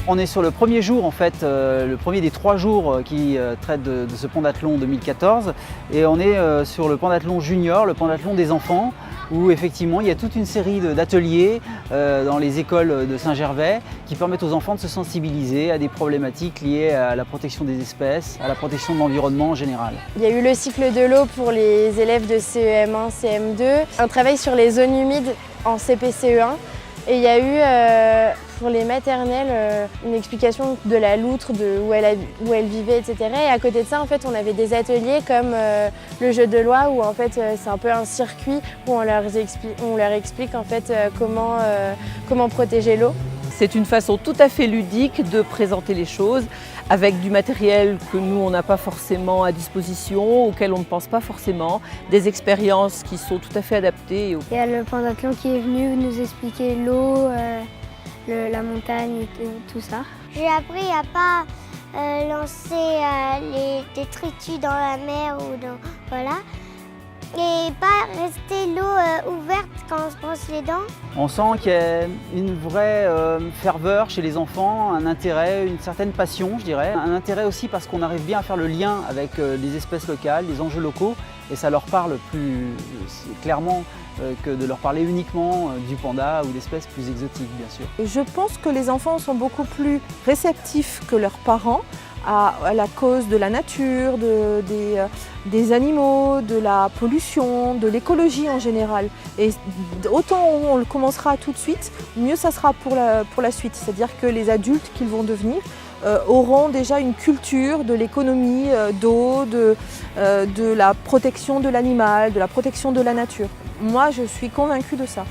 On est sur le premier jour, en fait, le premier des 3 jours qui traite de ce pentathlon 2014. Et on est sur le pentathlon junior, le pentathlon des enfants, où effectivement il y a toute une série d'ateliers dans les écoles de Saint-Gervais qui permettent aux enfants de se sensibiliser à des problématiques liées à la protection des espèces, à la protection de l'environnement en général. Il y a eu le cycle de l'eau pour les élèves de CE1, CM2, un travail sur les zones humides en CP-CE1 et il y a eu pour les maternelles une explication de la loutre, de où elle vivait, etc. Et à côté de ça, en fait, on avait des ateliers comme le jeu de loi où en fait c'est un peu un circuit où on leur explique en fait comment protéger l'eau. C'est une façon tout à fait ludique de présenter les choses avec du matériel que nous, on n'a pas forcément à disposition, auquel on ne pense pas forcément, des expériences qui sont tout à fait adaptées. Il y a le pentathlon qui est venu nous expliquer l'eau, la montagne et tout ça. J'ai appris à pas lancer les détritus dans la mer ou dans, voilà. Et pas rester l'eau ouverte quand on se brosse les dents. On sent qu'il y a une vraie ferveur chez les enfants, un intérêt, une certaine passion, je dirais. Un intérêt aussi parce qu'on arrive bien à faire le lien avec les espèces locales, les enjeux locaux, et ça leur parle plus clairement que de leur parler uniquement du panda ou d'espèces plus exotiques, bien sûr. Je pense que les enfants sont beaucoup plus réceptifs que leurs parents à la cause de la nature, des animaux, de la pollution, de l'écologie en général. Et autant on le commencera tout de suite, mieux ça sera pour la suite. C'est-à-dire que les adultes qu'ils vont devenir auront déjà une culture de l'économie d'eau, de la protection de l'animal, de la protection de la nature. Moi, je suis convaincue de ça.